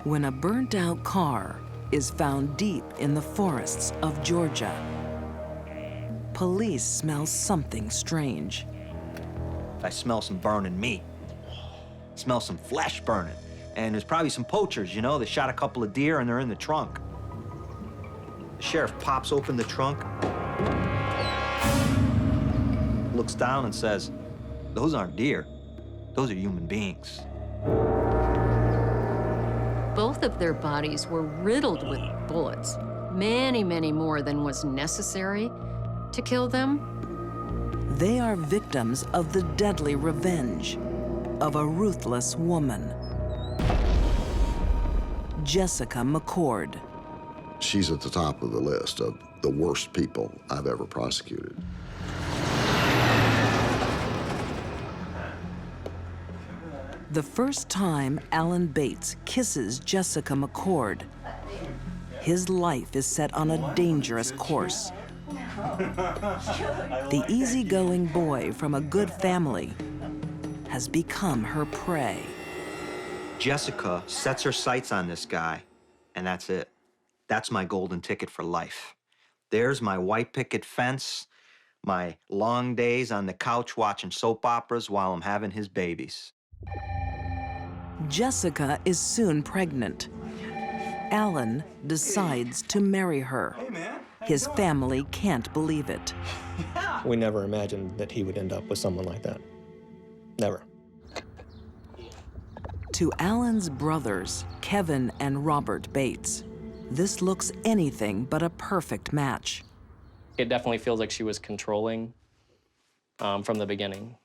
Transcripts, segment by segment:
when a burnt-out car is found deep in the forests of Georgia. Police smell something strange. I smell some burning meat. Smell some flesh burning. And there's probably some poachers, you know, they shot a couple of deer and they're in the trunk. The sheriff pops open the trunk, looks down and says, "Those aren't deer, those are human beings." Both of their bodies were riddled with bullets, many, many more than was necessary to kill them. They are victims of the deadly revenge of a ruthless woman. Jessica McCord. She's at the top of the list of the worst people I've ever prosecuted. The first time Alan Bates kisses Jessica McCord, his life is set on a dangerous course. The easygoing boy from a good family has become her prey. Jessica sets her sights on this guy, and that's it. That's my golden ticket for life. There's my white picket fence, my long days on the couch watching soap operas while I'm having his babies. Jessica is soon pregnant. Alan decides to marry her. His family can't believe it. We never imagined that he would end up with someone like that. Never. To Alan's brothers, Kevin and Robert Bates, this looks anything but a perfect match. It definitely feels like she was controlling from the beginning.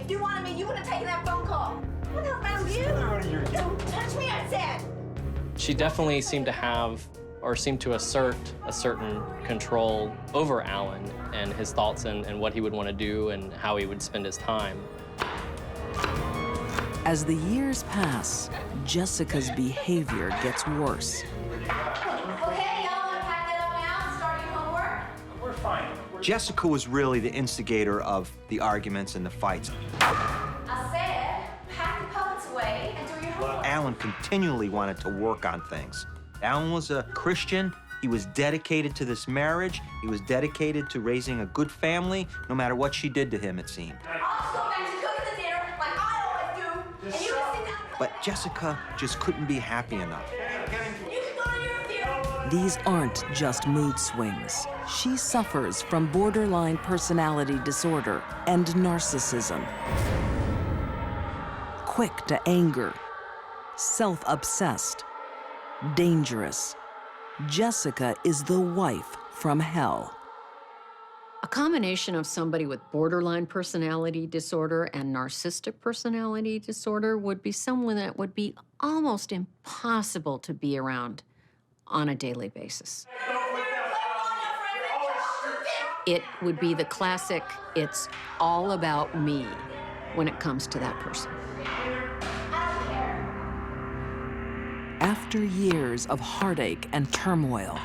If you wanted me, you would have taken that phone call. What the hell's wrong with you? Don't touch me, I said. She definitely seemed to have, or seemed to assert, a certain control over Alan and his thoughts and what he would want to do and how he would spend his time. As the years pass, Jessica's behavior gets worse. Okay, y'all want to pack that up now and start your homework? We're fine. Jessica was really the instigator of the arguments and the fights. I said, pack the puppets away and do your homework. Alan continually wanted to work on things. Alan was a Christian. He was dedicated to this marriage. He was dedicated to raising a good family, no matter what she did to him, it seemed. I'll just go back to cooking the dinner like I always do, and you can sit down and play. But Jessica just couldn't be happy enough. You can go to your theater. These aren't just mood swings. She suffers from borderline personality disorder and narcissism. Quick to anger, self-obsessed, dangerous. Jessica is the wife from hell. A combination of somebody with borderline personality disorder and narcissistic personality disorder would be someone that would be almost impossible to be around on a daily basis. It would be the classic, it's all about me when it comes to that person. After years of heartache and turmoil,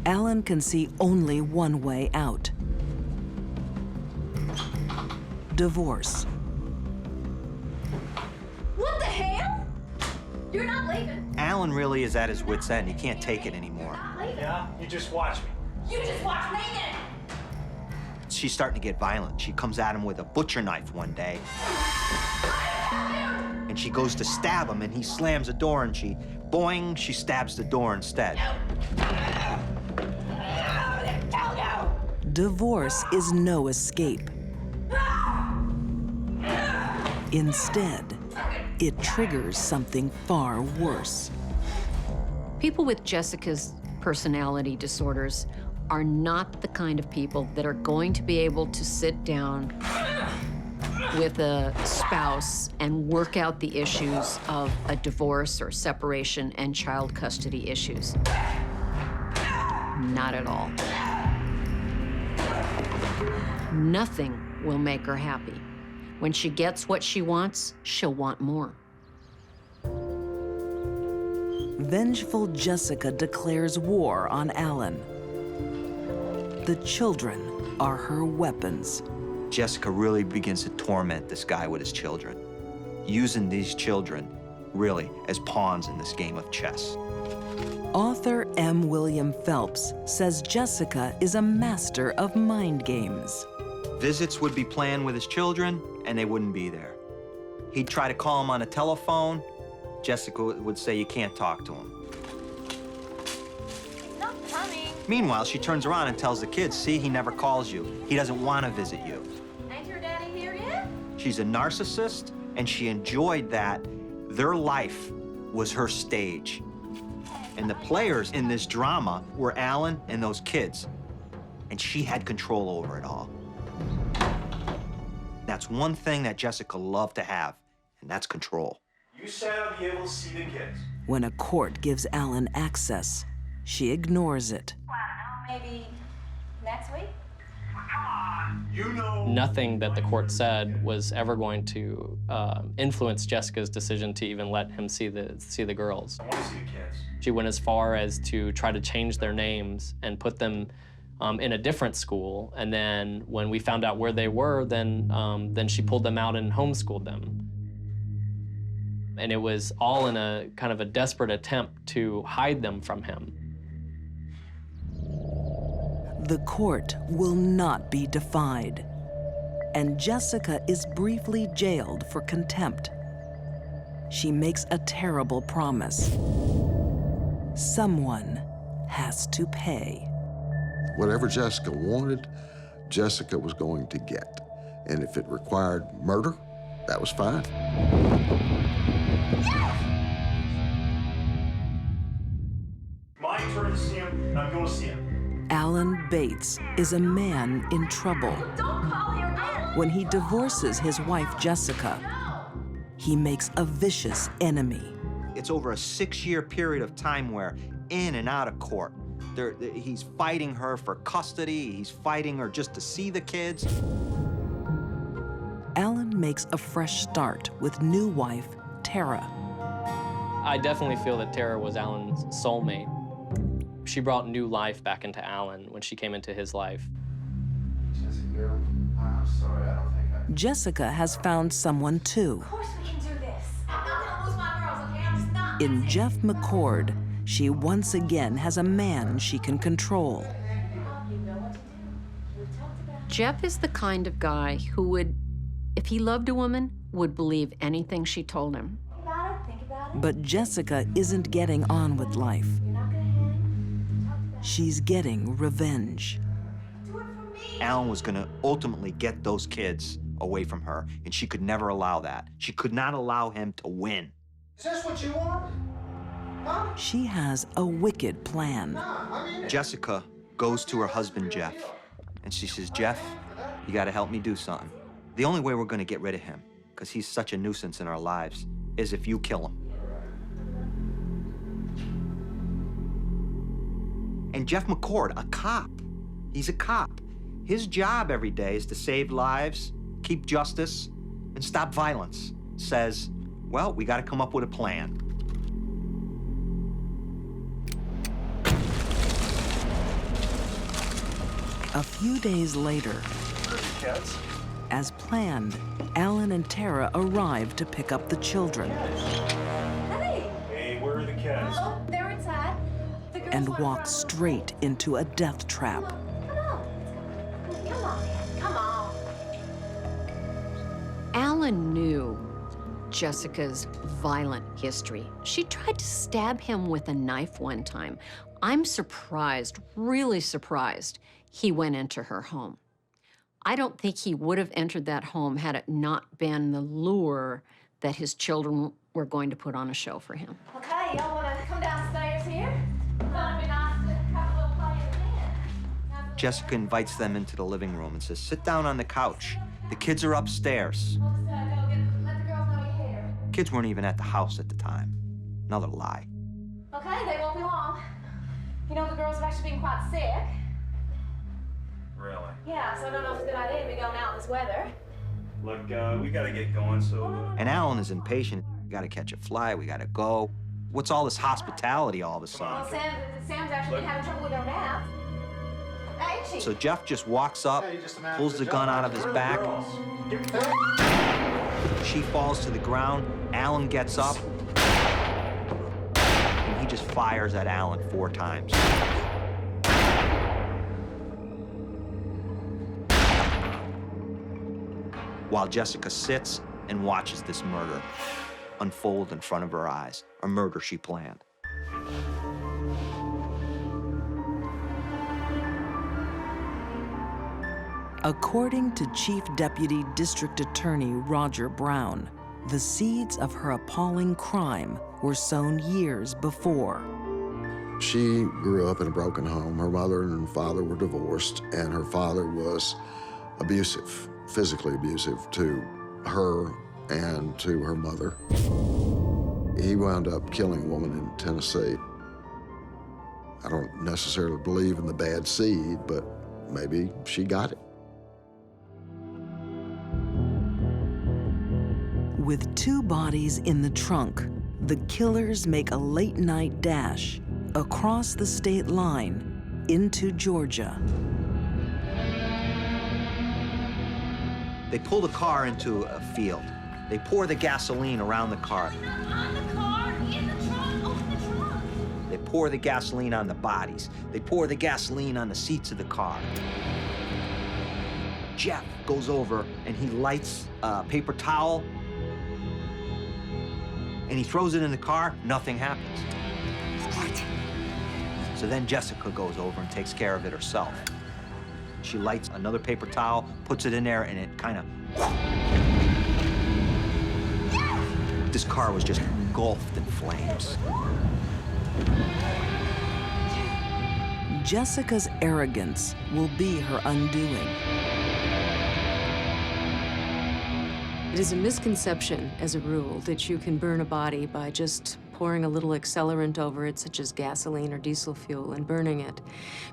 Alan can see only one way out: divorce. What the hell? You're not leaving. Alan really is at his wit's end. He can't take it anymore. Not leaving. Yeah, you just watch me. You just watch me then. She's starting to get violent. She comes at him with a butcher knife one day. And she goes to stab him, and he slams the door, and boing, she stabs the door instead. Divorce is no escape. Instead, it triggers something far worse. People with Jessica's personality disorders are not the kind of people that are going to be able to sit down with a spouse and work out the issues of a divorce or separation and child custody issues. Not at all. Nothing will make her happy. When she gets what she wants, she'll want more. Vengeful Jessica declares war on Alan. The children are her weapons. Jessica really begins to torment this guy with his children, using these children really, as pawns in this game of chess. Author M. William Phelps says Jessica is a master of mind games. Visits would be planned with his children, and they wouldn't be there. He'd try to call him on a telephone. Jessica would say you can't talk to him. He's not coming. Meanwhile, she turns around and tells the kids, see, he never calls you. He doesn't want to visit you. Ain't your daddy here yet? She's a narcissist, and she enjoyed that their life was her stage. And the players in this drama were Alan and those kids. And she had control over it all. That's one thing that Jessica loved to have, and that's control. You said I'll be able to see the kids. When a court gives Alan access, she ignores it. Well, I don't know, maybe next week? You know. Nothing that the court said was ever going to influence Jessica's decision to even let him see the girls. I want to see the kids. She went as far as to try to change their names and put them in a different school. And then when we found out where they were, then she pulled them out and homeschooled them. And it was all in a kind of a desperate attempt to hide them from him. The court will not be defied, and Jessica is briefly jailed for contempt. She makes a terrible promise. Someone has to pay. Whatever Jessica wanted, Jessica was going to get. And if it required murder, that was fine. My turn to see him, and I'm going to see him. Alan Bates is a man in trouble. Don't call here again. When he divorces his wife, Jessica, he makes a vicious enemy. It's over a 6-year period of time where in and out of court, he's fighting her for custody, he's fighting her just to see the kids. Alan makes a fresh start with new wife, Tara. I definitely feel that Tara was Alan's soulmate. She brought new life back into Alan when she came into his life. Jessica, I'm sorry, I don't think I... Jessica has found someone too. Of course we can do this. I'm not gonna lose my girls, okay? I'm just not. In Jeff McCord, she once again has a man she can control. You know what to do. We've talked about it. Jeff is the kind of guy who would, if he loved a woman, would believe anything she told him. Think about it. Think about it. But Jessica isn't getting on with life. You're not gonna hang. We talked about it. She's getting revenge. Do it for me. Alan was gonna ultimately get those kids away from her, and she could never allow that. She could not allow him to win. Is this what you want? Huh? She has a wicked plan. Nah, I mean... Jessica goes to her husband, Jeff, and she says, Jeff, you gotta help me do something. The only way we're gonna get rid of him, because he's such a nuisance in our lives, is if you kill him. And Jeff McCord, a cop, he's a cop. His job every day is to save lives, keep justice, and stop violence. Says, well, we gotta come up with a plan. A few days later, Where's the kids? as planned, Alan and Tara arrive to pick up the children Hey. Hey, where are the kids? Oh, they're inside. The girls and want walk to- straight into a death trap. Come on. Come on, man. Come on. Alan knew Jessica's violent history. She tried to stab him with a knife one time. I'm surprised, really surprised, he went into her home. I don't think he would have entered that home had it not been the lure that his children were going to put on a show for him. Okay, y'all want to come downstairs here? It'd be nice to have a little play at the Jessica invites them into the living room and says, sit down on the couch. The kids are upstairs. Let the girls know you're here. Kids weren't even at the house at the time. Another lie. Okay, they won't be long. You know, the girls have actually been quite sick. Really? Yeah, so I don't know if it's a good idea to be going out in this weather. Look, we gotta get going, so... And Alan is impatient. We gotta catch a flight, we gotta go. What's all this hospitality all of a Well, sudden? Sam's actually been having trouble with her nap. Ain't she? So Jeff just walks up, Hey, just a man pulls for the the gun job. out of his Where are the back. girls? She falls to the ground. Alan gets up, he just fires at Alan 4 times. While Jessica sits and watches this murder unfold in front of her eyes, a murder she planned. According to Chief Deputy District Attorney Roger Brown, the seeds of her appalling crime were sown years before. She grew up in a broken home. Her mother and father were divorced, and her father was abusive, physically abusive to her and to her mother. He wound up killing a woman in Tennessee. I don't necessarily believe in the bad seed, but maybe she got it. With 2 bodies in the trunk, the killers make a late-night dash across the state line into Georgia. They pull the car into a field. They pour the gasoline around the car. They pour the gasoline on the bodies. They pour the gasoline on the seats of the car. Jeff goes over and he lights a paper towel and he throws it in the car. Nothing happens. So then Jessica goes over and takes care of it herself. She lights another paper towel, puts it in there, and it kind of... This car was just engulfed in flames. Jessica's arrogance will be her undoing. It is a misconception, as a rule, that you can burn a body by just pouring a little accelerant over it, such as gasoline or diesel fuel, and burning it.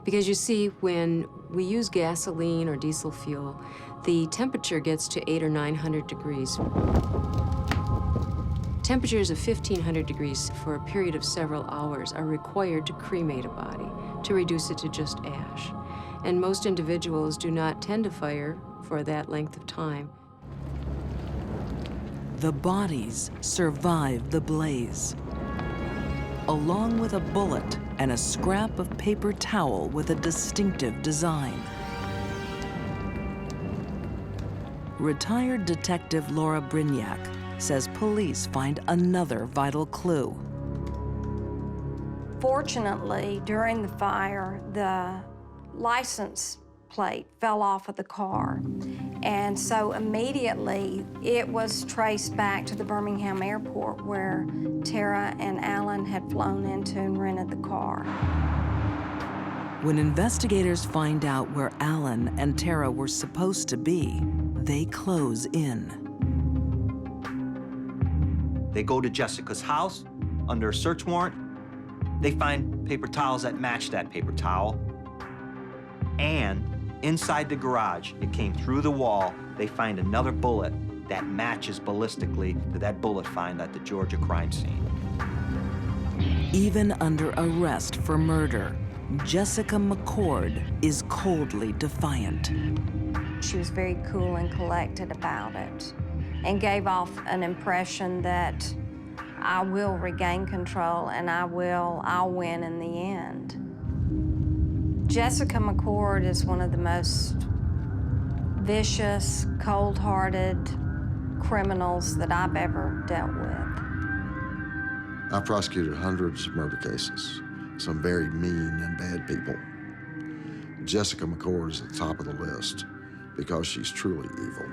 Because you see, when we use gasoline or diesel fuel, the temperature gets to 800 or 900 degrees. Temperatures of 1,500 degrees for a period of several hours are required to cremate a body, to reduce it to just ash. And most individuals do not tend to fire for that length of time. The bodies survive the blaze, along with a bullet and a scrap of paper towel with a distinctive design. Retired Detective Laura Brignac says police find another vital clue. Fortunately, during the fire, the license plate fell off of the car. And so immediately it was traced back to the Birmingham airport where Tara and Alan had flown into and rented the car. When investigators find out where Alan and Tara were supposed to be, they close in. They go to Jessica's house under a search warrant. They find paper towels that match that paper towel. And inside the garage, it came through the wall, they find another bullet that matches ballistically to that bullet found at the Georgia crime scene. Even under arrest for murder, Jessica McCord is coldly defiant. She was very cool and collected about it and gave off an impression that I will regain control and I'll win in the end. Jessica McCord is one of the most vicious, cold-hearted criminals that I've ever dealt with. I prosecuted hundreds of murder cases, some very mean and bad people. Jessica McCord is at the top of the list because she's truly evil.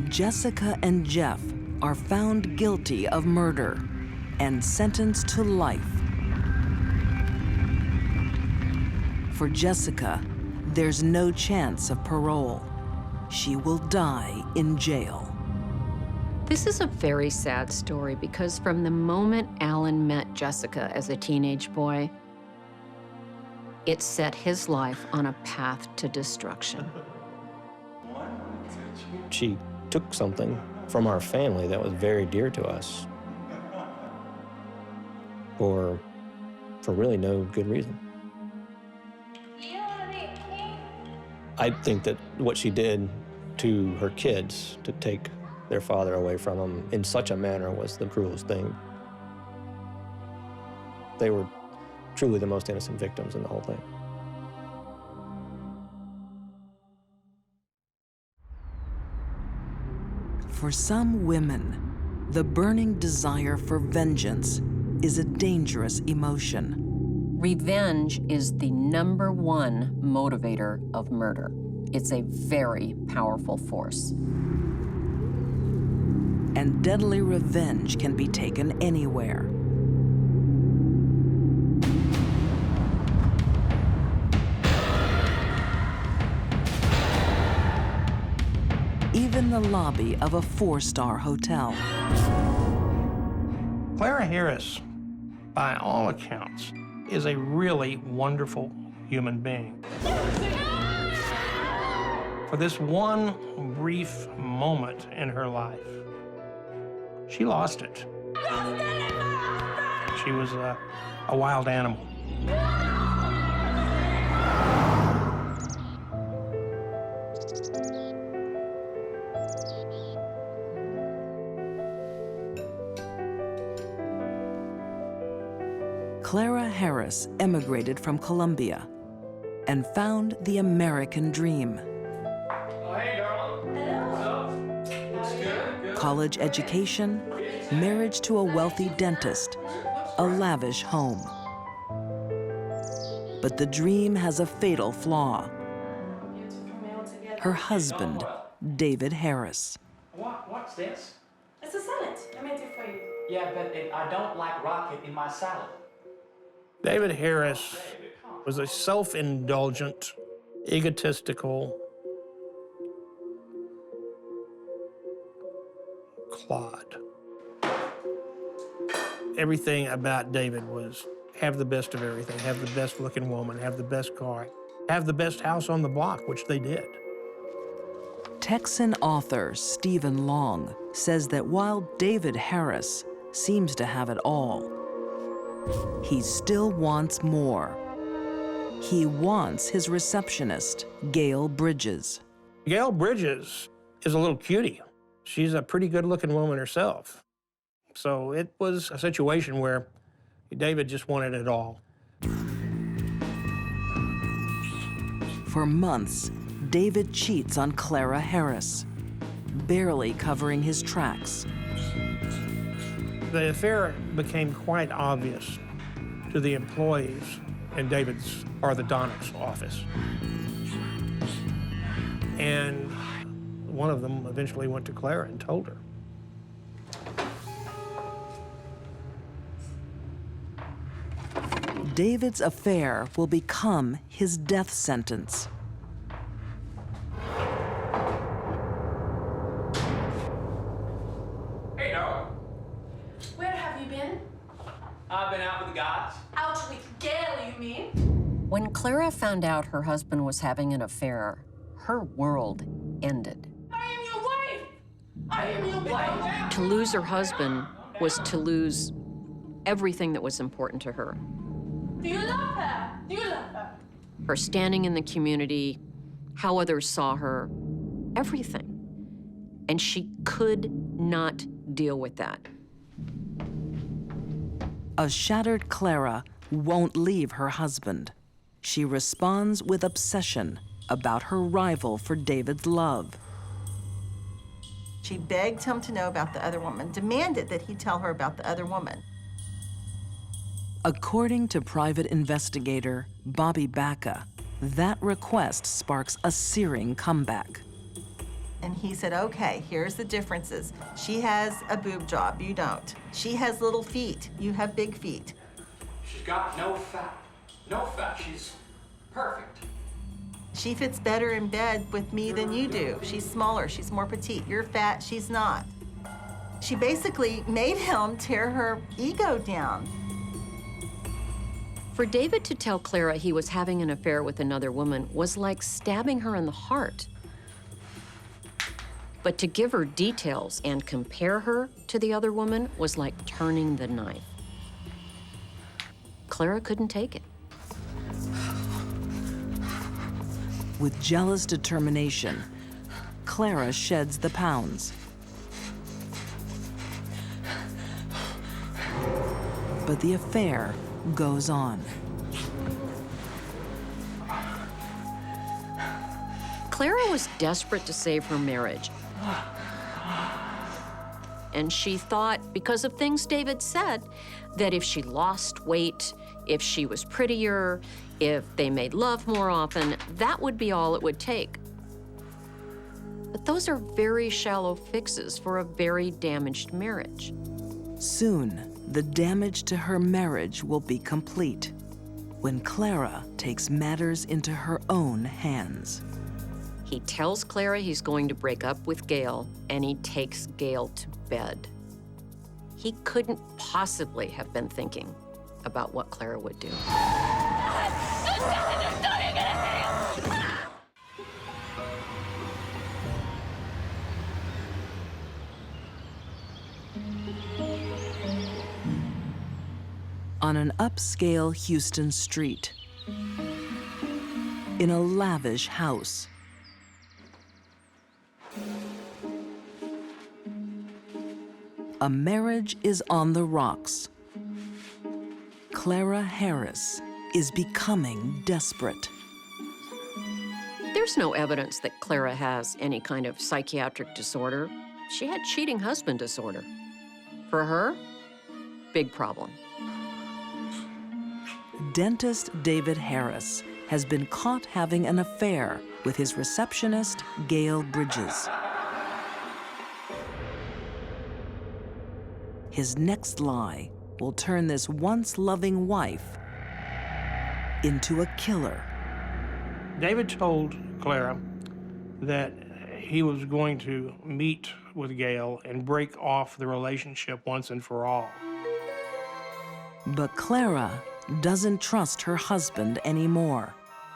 Jessica and Jeff are found guilty of murder and sentenced to life. For Jessica, there's no chance of parole. She will die in jail. This is a very sad story because from the moment Alan met Jessica as a teenage boy, it set his life on a path to destruction. She took something from our family that was very dear to us for really no good reason. I think that what she did to her kids, to take their father away from them in such a manner, was the cruelest thing. They were truly the most innocent victims in the whole thing. For some women, the burning desire for vengeance is a dangerous emotion. Revenge is the #1 motivator of murder. It's a very powerful force. And deadly revenge can be taken anywhere. Even the lobby of a 4-star hotel. Clara Harris, by all accounts, is a really wonderful human being. For this one brief moment in her life, she lost it. She was a wild animal. Clara Harris emigrated from Colombia and found the American dream. Hey, darling. What's up? Looks good. College education, marriage to a wealthy dentist, a lavish home. But the dream has a fatal flaw. Her husband, David Harris. What's this? It's a salad. I made it for you. Yeah, but I don't like rocket in my salad. David Harris was a self-indulgent, egotistical clod. Everything about David was have the best of everything, have the best looking woman, have the best car, have the best house on the block, which they did. Texan author Stephen Long says that while David Harris seems to have it all, he still wants more. He wants his receptionist, Gail Bridges. Gail Bridges is a little cutie. She's a pretty good-looking woman herself. So it was a situation where David just wanted it all. For months, David cheats on Clara Harris, barely covering his tracks. The affair became quite obvious to the employees in David's orthodontics office. And one of them eventually went to Clara and told her. David's affair will become his death sentence. Hey, dog. Where have you been? I've been out with the guys. Out with Gail, you mean? When Clara found out her husband was having an affair, her world ended. I am your wife. I am your wife. To lose her husband was to lose everything that was important to her. Do you love her? Do you love her? Her standing in the community, how others saw her, everything. And she could not deal with that. A shattered Clara won't leave her husband. She responds with obsession about her rival for David's love. She begged him to know about the other woman, demanded that he tell her about the other woman. According to private investigator Bobby Baca, that request sparks a searing comeback. And he said, okay, here's the differences. She has a boob job, you don't. She has little feet, you have big feet. She's got no fat. No fat. She's perfect. She fits better in bed with me than you do. She's smaller, she's more petite. You're fat, she's not. She basically made him tear her ego down. For David to tell Clara he was having an affair with another woman was like stabbing her in the heart. But to give her details and compare her to the other woman was like turning the knife. Clara couldn't take it. With jealous determination, Clara sheds the pounds. But the affair goes on. Clara was desperate to save her marriage. And she thought, because of things David said, that if she lost weight, if she was prettier, if they made love more often, that would be all it would take. But those are very shallow fixes for a very damaged marriage. Soon, the damage to her marriage will be complete when Clara takes matters into her own hands. He tells Clara he's going to break up with Gail, and he takes Gail to bed. He couldn't possibly have been thinking about what Clara would do. On an upscale Houston street, in a lavish house, a marriage is on the rocks. Clara Harris is becoming desperate. There's no evidence that Clara has any kind of psychiatric disorder. She had cheating husband disorder. For her, big problem. Dentist David Harris has been caught having an affair with his receptionist, Gail Bridges. His next lie will turn this once loving wife into a killer. David told Clara that he was going to meet with Gail and break off the relationship once and for all. But Clara doesn't trust her husband anymore.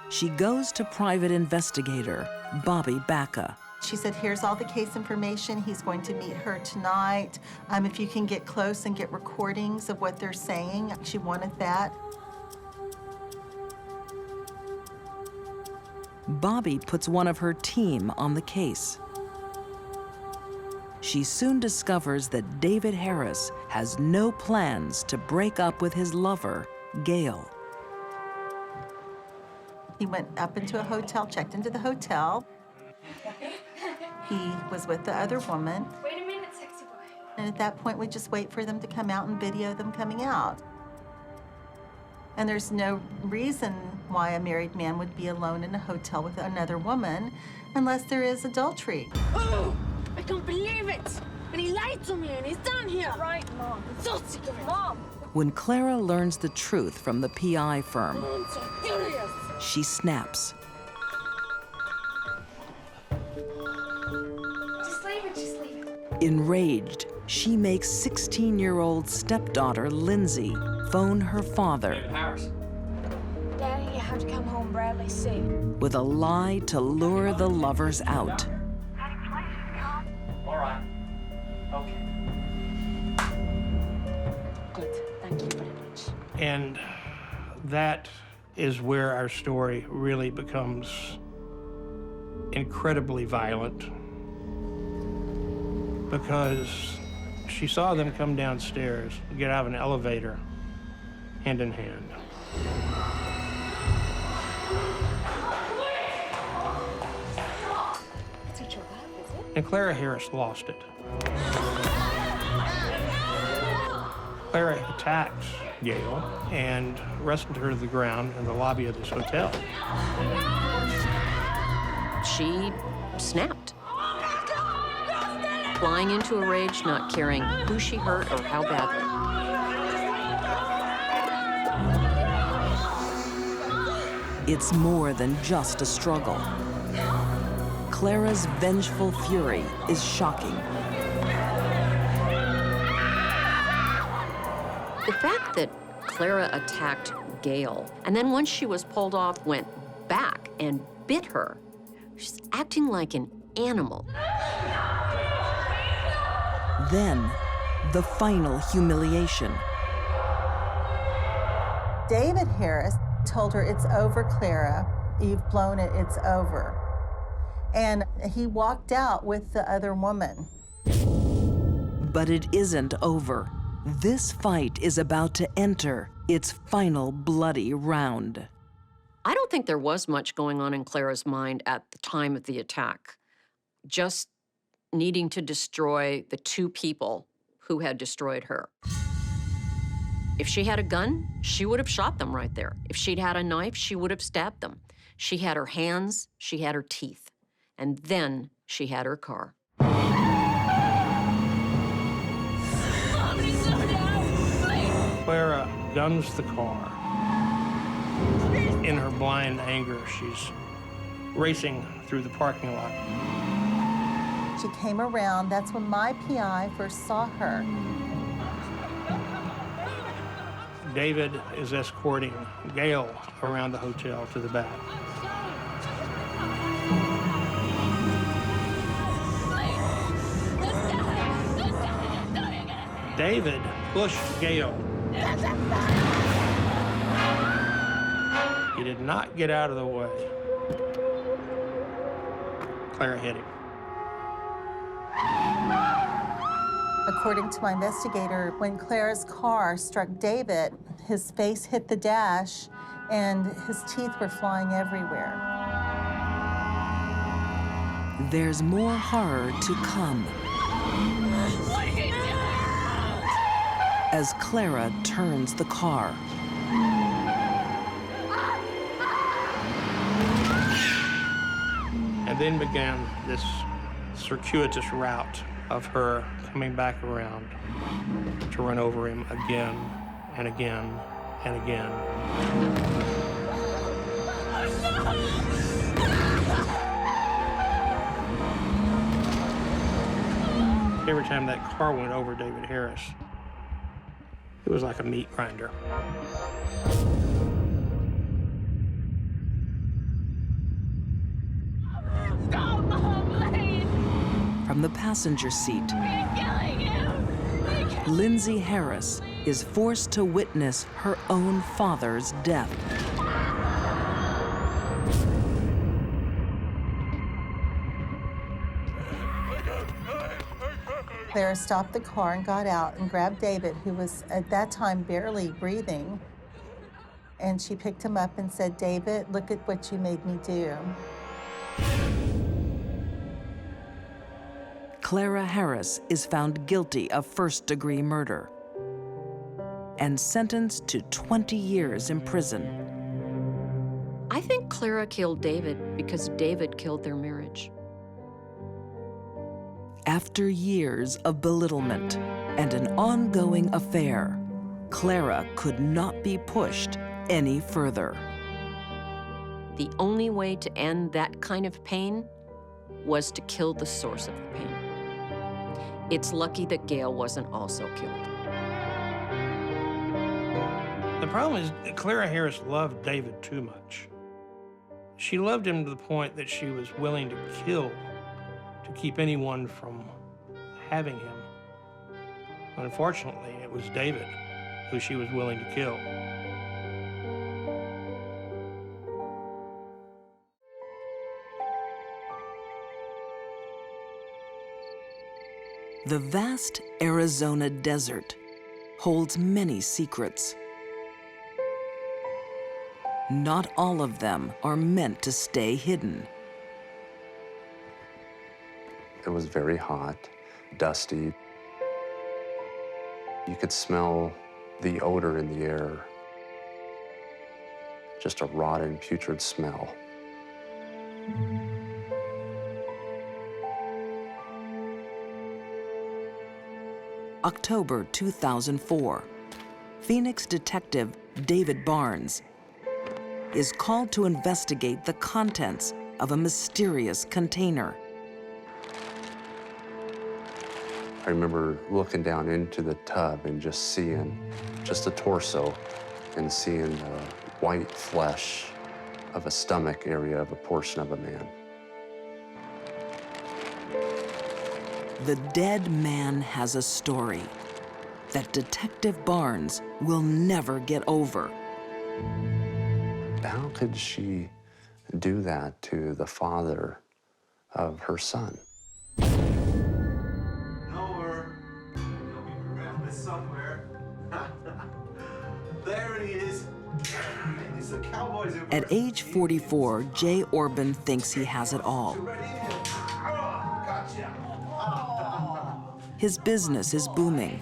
She goes to private investigator Bobby Baca. She said, here's all the case information. He's going to meet her tonight. If you can get close and get recordings of what they're saying. She wanted that. Bobby puts one of her team on the case. She soon discovers that David Harris has no plans to break up with his lover, Gail. He went up into a hotel, checked into the hotel. He was with the other woman. Wait a minute, sexy boy. And at that point, we just wait for them to come out and video them coming out. And there's no reason why a married man would be alone in a hotel with another woman unless there is adultery. Oh, I can't believe it. And he lied to me and he's down here. Right, Mom. I'm so sick of it. Mom. When Clara learns the truth from the PI firm, I'm so furious. she snaps. Just leave it, just leave it. Enraged, she makes 16-year-old stepdaughter Lindsay phone her father Daddy, you have to come home. Bradley's sick. with a lie to lure the lovers out. All right. Okay. Good. Thank you very much. And that is where our story really becomes incredibly violent, because she saw them come downstairs, get out of an elevator, hand in hand. And Clara Harris lost it. Clara attacked Gail and wrestled her to the ground in the lobby of this hotel. She snapped. Flying into a rage, not caring who she hurt or how badly. It's more than just a struggle. Clara's vengeful fury is shocking. The fact that Clara attacked Gail, and then once she was pulled off, went back and bit her, she's acting like an animal. Then, the final humiliation. David Harris told her, it's over, Clara. You've blown it, it's over. And he walked out with the other woman. But it isn't over. This fight is about to enter its final bloody round. I don't think there was much going on in Clara's mind at the time of the attack. Just needing to destroy the two people who had destroyed her. If she had a gun, she would have shot them right there. If she'd had a knife, she would have stabbed them. She had her hands, she had her teeth, and then she had her car. Clara guns the car. In her blind anger, she's racing through the parking lot. She came around. That's when my PI first saw her. David is escorting Gail around the hotel to the back. David pushed Gail. He did not get out of the way. Clara hit him. According to my investigator, when Clara's car struck David, his face hit the dash and his teeth were flying everywhere. There's more horror to come. As Clara turns the car. And then began this circuitous route of her coming back around to run over him again and again and again. Every time that car went over David Harris, it was like a meat grinder. From the passenger seat, Lindsay Harris is forced to witness her own father's death. Clara stopped the car and got out and grabbed David, who was at that time barely breathing. And she picked him up and said, "David, look at what you made me do." Clara Harris is found guilty of first-degree murder and sentenced to 20 years in prison. I think Clara killed David because David killed their marriage. After years of belittlement and an ongoing affair, Clara could not be pushed any further. The only way to end that kind of pain was to kill the source of the pain. It's lucky that Gail wasn't also killed. The problem is that Clara Harris loved David too much. She loved him to the point that she was willing to kill to keep anyone from having him. Unfortunately, it was David who she was willing to kill. The vast Arizona desert holds many secrets. Not all of them are meant to stay hidden. It was very hot, dusty. You could smell the odor in the air. Just a rotten, putrid smell. October 2004, Phoenix detective David Barnes is called to investigate the contents of a mysterious container. I remember looking down into the tub and just seeing just a torso and seeing the white flesh of a stomach area of a portion of a man. The dead man has a story that Detective Barnes will never get over. How could she do that to the father of her son? Nowhere. He'll be around this somewhere. There he is. It's the Cowboys. At age 44, Jay Orban thinks he has it all. Gotcha. His business is booming.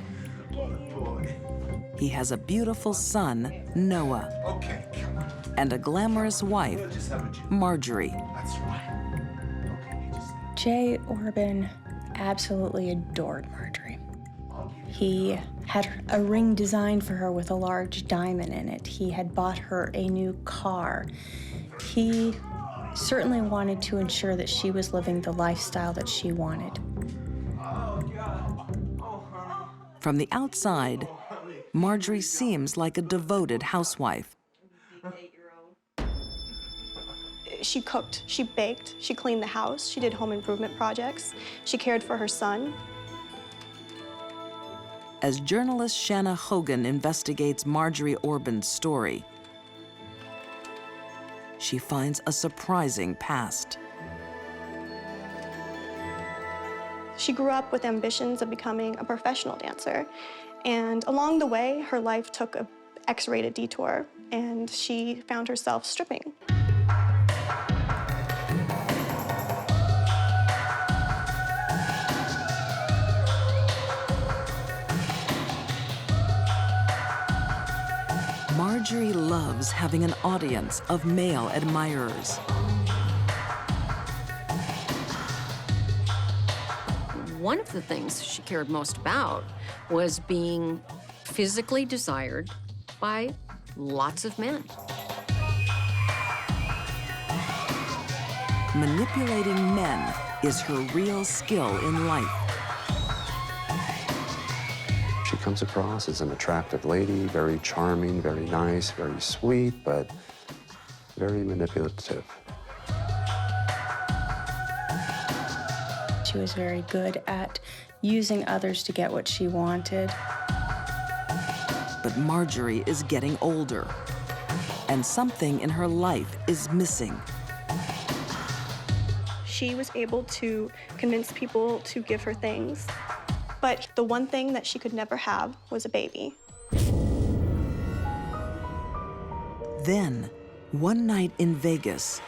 He has a beautiful son, Noah, Okay, come on. and a glamorous wife, We'll just have a juice. Marjorie. That's right. Okay, you just. Jay Orban absolutely adored Marjorie. He had a ring designed for her with a large diamond in it. He had bought her a new car. He certainly wanted to ensure that she was living the lifestyle that she wanted. From the outside, Marjorie seems like a devoted housewife. She cooked, she baked, she cleaned the house, she did home improvement projects, she cared for her son. As journalist Shanna Hogan investigates Marjorie Orban's story, she finds a surprising past. She grew up with ambitions of becoming a professional dancer, and along the way, her life took an X-rated detour, and she found herself stripping. Marjorie loves having an audience of male admirers. One of the things she cared most about was being physically desired by lots of men. Manipulating men is her real skill in life. She comes across as an attractive lady, very charming, very nice, very sweet, but very manipulative. She was very good at using others to get what she wanted. But Marjorie is getting older, and something in her life is missing. She was able to convince people to give her things, but the one thing that she could never have was a baby. Then, one night in Vegas,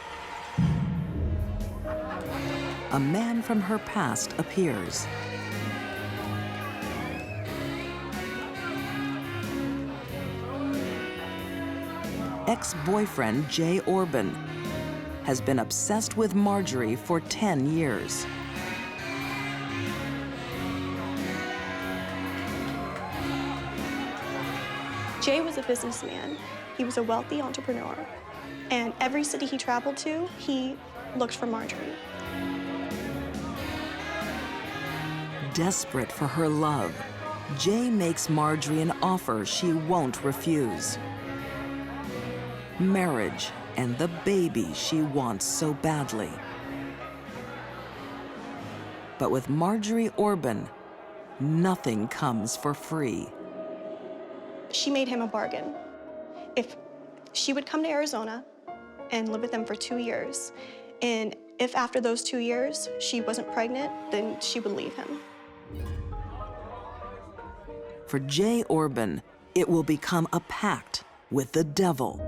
a man from her past appears. Ex-boyfriend Jay Orban has been obsessed with Marjorie for 10 years. Jay was a businessman. He was a wealthy entrepreneur. And every city he traveled to, he looked for Marjorie. Desperate for her love, Jay makes Marjorie an offer she won't refuse. Marriage and the baby she wants so badly. But with Marjorie Orban, nothing comes for free. She made him a bargain. If she would come to Arizona and live with them for 2 years, and if after those 2 years she wasn't pregnant, then she would leave him. For Jay Orban, it will become a pact with the devil.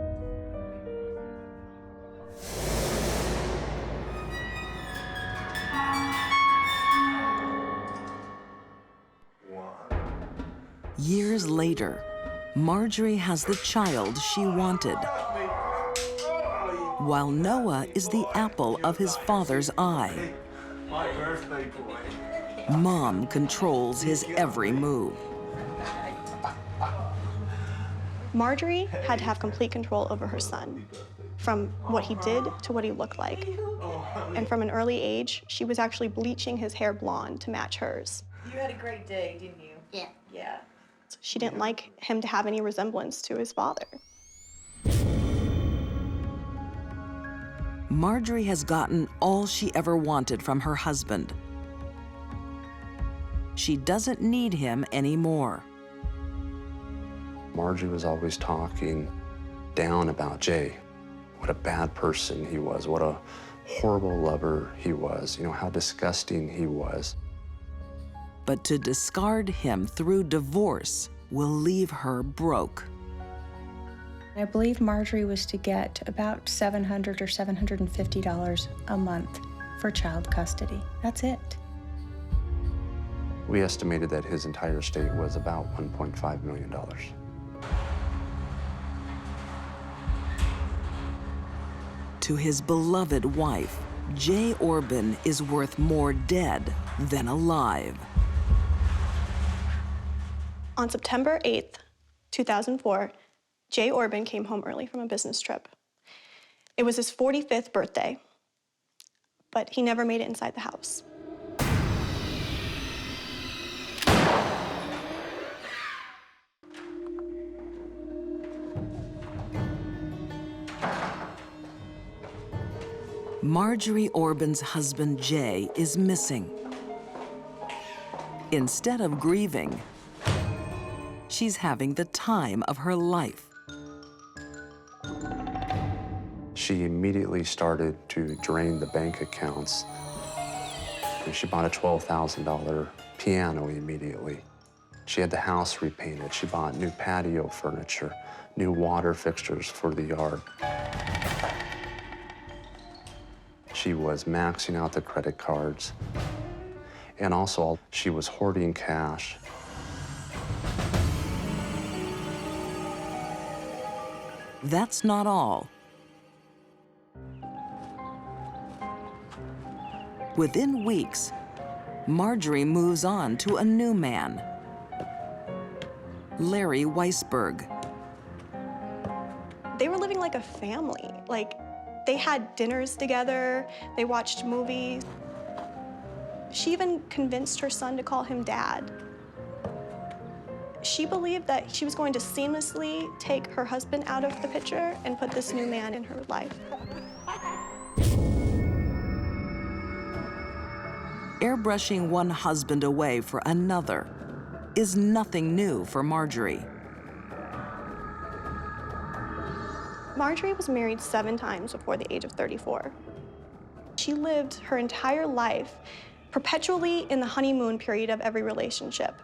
Years later, Marjorie has the child she wanted, while Noah is the apple of his father's eye. My birthday boy. Mom controls his every move. Marjorie had to have complete control over her son, from what he did to what he looked like. And from an early age, she was actually bleaching his hair blonde to match hers. You had a great day, didn't you? Yeah. Yeah. She didn't like him to have any resemblance to his father. Marjorie has gotten all she ever wanted from her husband. She doesn't need him anymore. Marjorie was always talking down about Jay. What a bad person he was, what a horrible lover he was, you know, how disgusting he was. But to discard him through divorce will leave her broke. I believe Marjorie was to get about $700 or $750 a month for child custody. That's it. We estimated that his entire estate was about $1.5 million. To his beloved wife, Jay Orban is worth more dead than alive. On September 8th, 2004, Jay Orban came home early from a business trip. It was his 45th birthday, but he never made it inside the house. Marjorie Orban's husband, Jay, is missing. Instead of grieving, she's having the time of her life. She immediately started to drain the bank accounts. And she bought a $12,000 piano immediately. She had the house repainted. She bought new patio furniture, new water fixtures for the yard. She was maxing out the credit cards. And also, she was hoarding cash. That's not all. Within weeks, Marjorie moves on to a new man, Larry Weisberg. They were living like a family. Like, they had dinners together, they watched movies. She even convinced her son to call him Dad. She believed that she was going to seamlessly take her husband out of the picture and put this new man in her life. Airbrushing one husband away for another is nothing new for Marjorie. Marjorie was married 7 times before the age of 34. She lived her entire life perpetually in the honeymoon period of every relationship.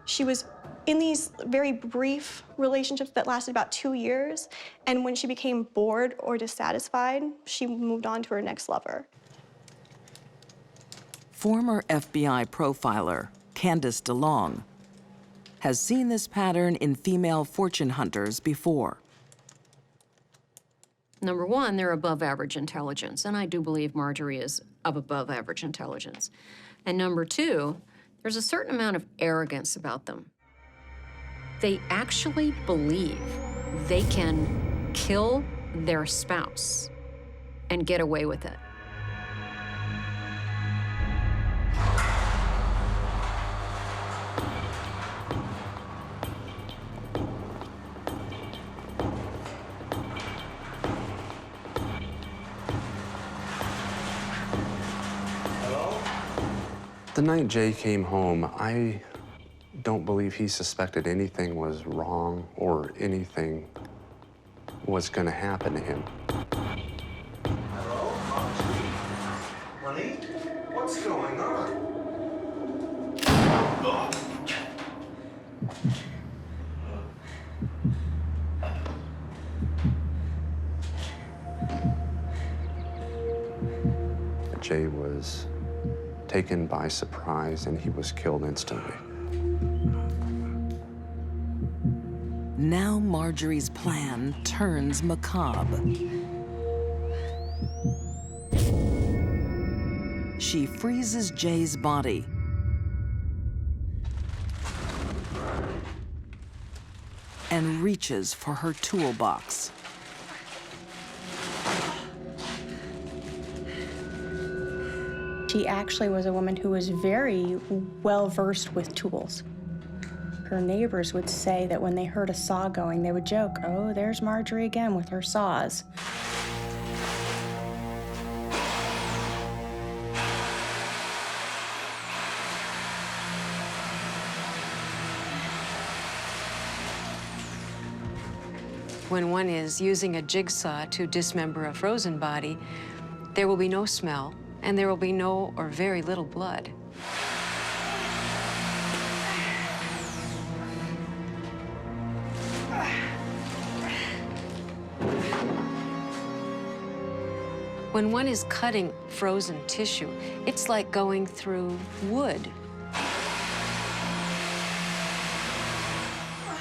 She was in these very brief relationships that lasted about 2 years, and when she became bored or dissatisfied, she moved on to her next lover. Former FBI profiler Candice DeLong has seen this pattern in female fortune hunters before. Number one, they're above average intelligence, and I do believe Marjorie is of above average intelligence. And number two, there's a certain amount of arrogance about them. They actually believe they can kill their spouse and get away with it. The night Jay came home, I don't believe he suspected anything was wrong or anything was going to happen to him. Hello, honey? What's going on? Jay was taken by surprise and he was killed instantly. Now Marjorie's plan turns macabre. She freezes Jay's body and reaches for her toolbox. She actually was a woman who was very well-versed with tools. Her neighbors would say that when they heard a saw going, they would joke, "Oh, there's Marjorie again with her saws." When one is using a jigsaw to dismember a frozen body, there will be no smell, and there will be no or very little blood. When one is cutting frozen tissue, it's like going through wood.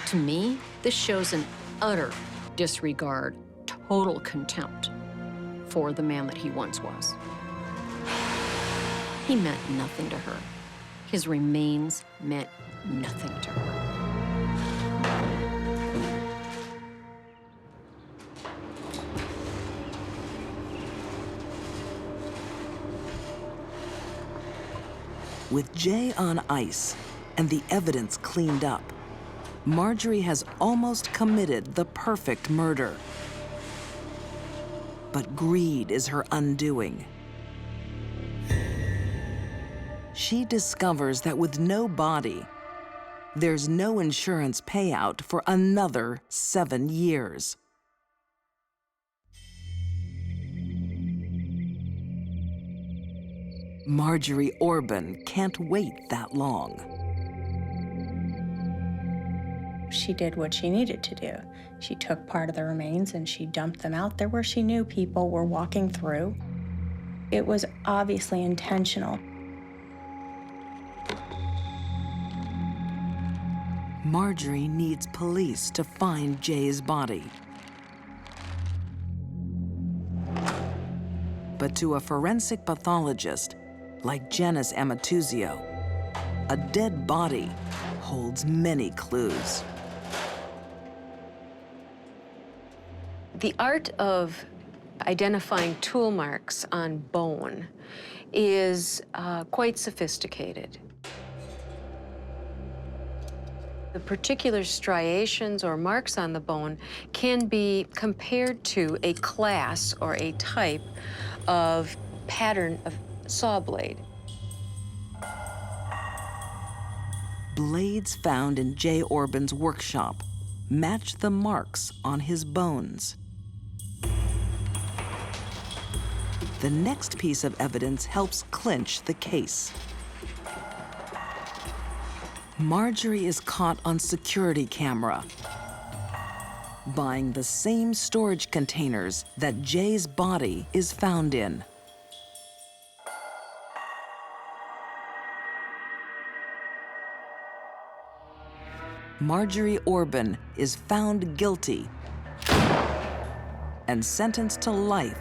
To me, this shows an utter disregard, total contempt for the man that he once was. He meant nothing to her. His remains meant nothing to her. With Jay on ice and the evidence cleaned up, Marjorie has almost committed the perfect murder. But greed is her undoing. She discovers that with no body, there's no insurance payout for another 7 years. Marjorie Orban can't wait that long. She did what she needed to do. She took part of the remains and she dumped them out there where she knew people were walking through. It was obviously intentional. Marjorie needs police to find Jay's body. But to a forensic pathologist like Janis Amatuzio, a dead body holds many clues. The art of identifying tool marks on bone is quite sophisticated. The particular striations or marks on the bone can be compared to a class or a type of pattern of saw blade. Blades found in Jay Orban's workshop match the marks on his bones. The next piece of evidence helps clinch the case. Marjorie is caught on security camera, buying the same storage containers that Jay's body is found in. Marjorie Orban is found guilty and sentenced to life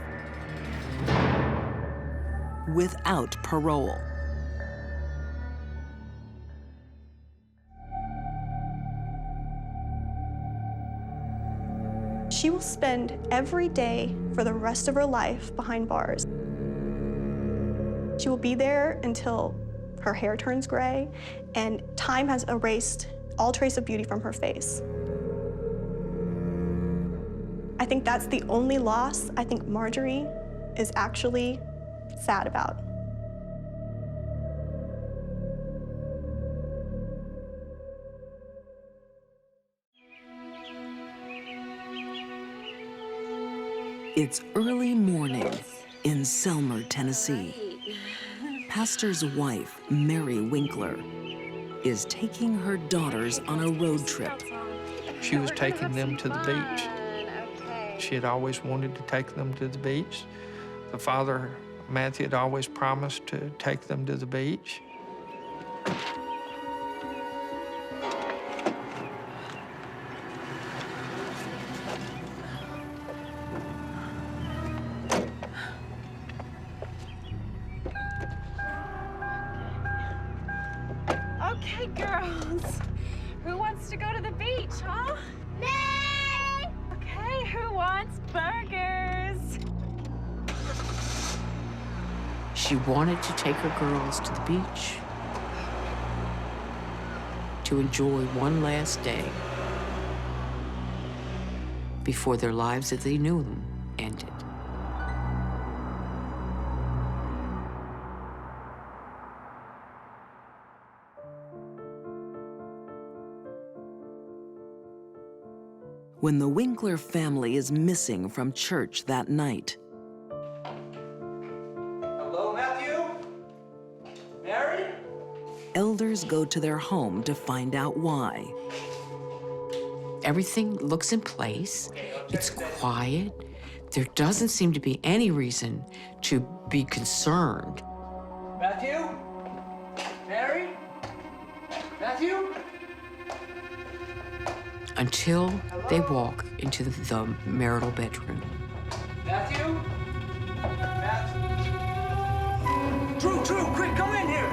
without parole. She will spend every day for the rest of her life behind bars. She will be there until her hair turns gray and time has erased all trace of beauty from her face. I think that's the only loss I think Marjorie is actually sad about. It's early morning in Selmer, Tennessee. Pastor's wife, Mary Winkler, is taking her daughters on a road trip. She was taking them to the beach. She had always wanted to take them to the beach. The father, Matthew, had always promised to take them to the beach. Okay, girls. Who wants to go to the beach, huh? Me! Okay, who wants burgers? She wanted to take her girls to the beach to enjoy one last day before their lives as they knew them ended. When the Winkler family is missing from church that night, Hello, Matthew? Mary? elders go to their home to find out why. Everything looks in place. It's quiet. There doesn't seem to be any reason to be concerned. Matthew? Mary? Matthew? Until they walk into the marital bedroom. Matthew? Drew, quick, come in here!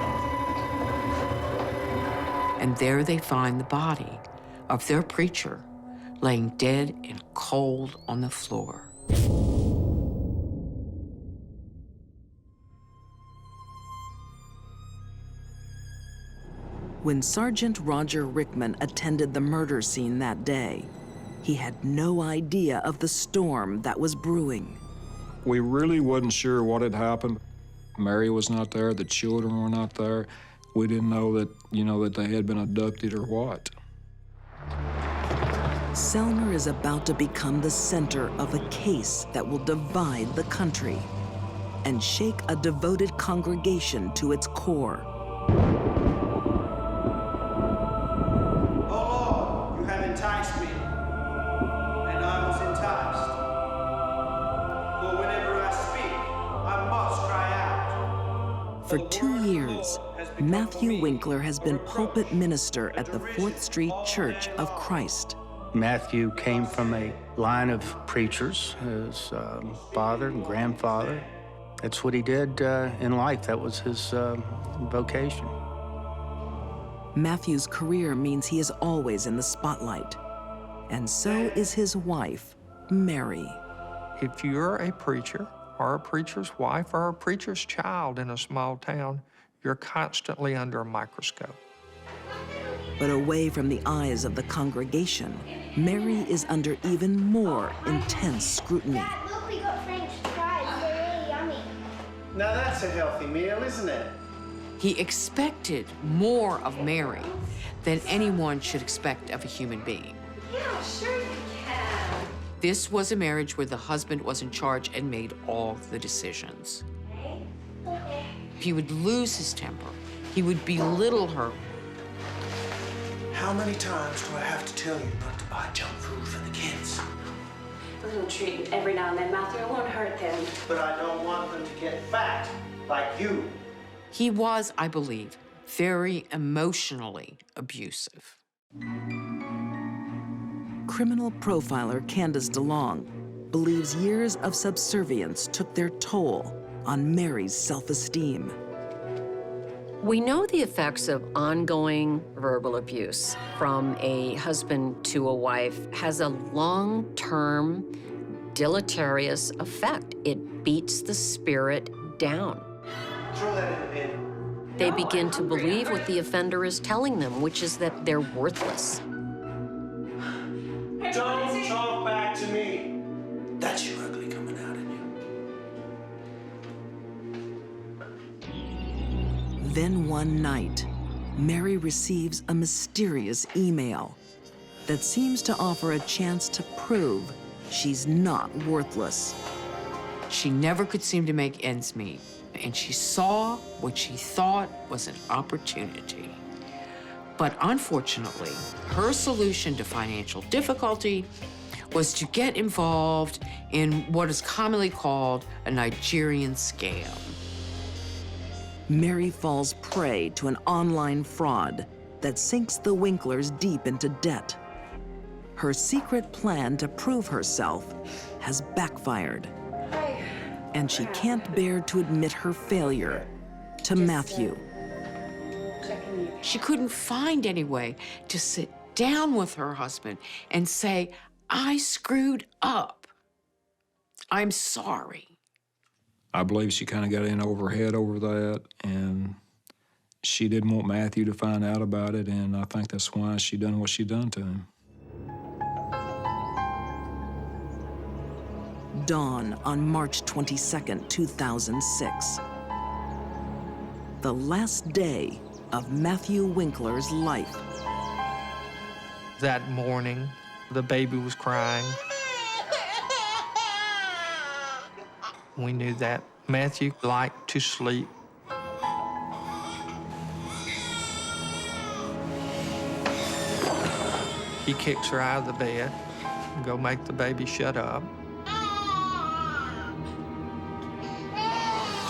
And there they find the body of their preacher laying dead and cold on the floor. When Sergeant Roger Rickman attended the murder scene that day, he had no idea of the storm that was brewing. We really wasn't sure what had happened. Mary was not there, the children were not there. We didn't know that, that they had been abducted or what. Selmer is about to become the center of a case that will divide the country and shake a devoted congregation to its core. Oh Lord, you have enticed me, and I was enticed. For whenever I speak, I must cry out. For 2 years, Matthew Winkler has been pulpit minister at the 4th Street Church of Christ. Matthew came from a line of preachers, his father and grandfather. That's what he did in life. That was his vocation. Matthew's career means he is always in the spotlight, and so is his wife, Mary. If you're a preacher or a preacher's wife or a preacher's child in a small town, you're constantly under a microscope. But away from the eyes of the congregation, Mary is under even more intense scrutiny. Look, we got French fries. They're really yummy. Now that's a healthy meal, isn't it? He expected more of Mary than anyone should expect of a human being. Yeah, sure you can. This was a marriage where the husband was in charge and made all the decisions. Okay. He would lose his temper. He would belittle her. How many times do I have to tell you not to buy junk food for the kids? A little treat every now and then, Matthew. It won't hurt them. But I don't want them to get fat like you. He was, I believe, very emotionally abusive. Criminal profiler Candice DeLong believes years of subservience took their toll on Mary's self-esteem. We know the effects of ongoing verbal abuse from a husband to a wife has a long-term deleterious effect. It beats the spirit down. Throw that in the bin. They begin to believe what the offender is telling them, which is that they're worthless. Don't talk back to me. That's your ugly coming out in you. Then one night, Mary receives a mysterious email that seems to offer a chance to prove she's not worthless. She never could seem to make ends meet, and she saw what she thought was an opportunity. But unfortunately, her solution to financial difficulty was to get involved in what is commonly called a Nigerian scam. Mary falls prey to an online fraud that sinks the Winklers deep into debt. Her secret plan to prove herself has backfired, and she can't bear to admit her failure to Matthew. She couldn't find any way to sit down with her husband and say, I screwed up. I'm sorry. I believe she kind of got in over her head over that, and she didn't want Matthew to find out about it, and I think that's why she done what she done to him. Dawn on March 22nd, 2006. The last day of Matthew Winkler's life. That morning, the baby was crying. We knew that Matthew liked to sleep. He kicks her out of the bed and go make the baby shut up.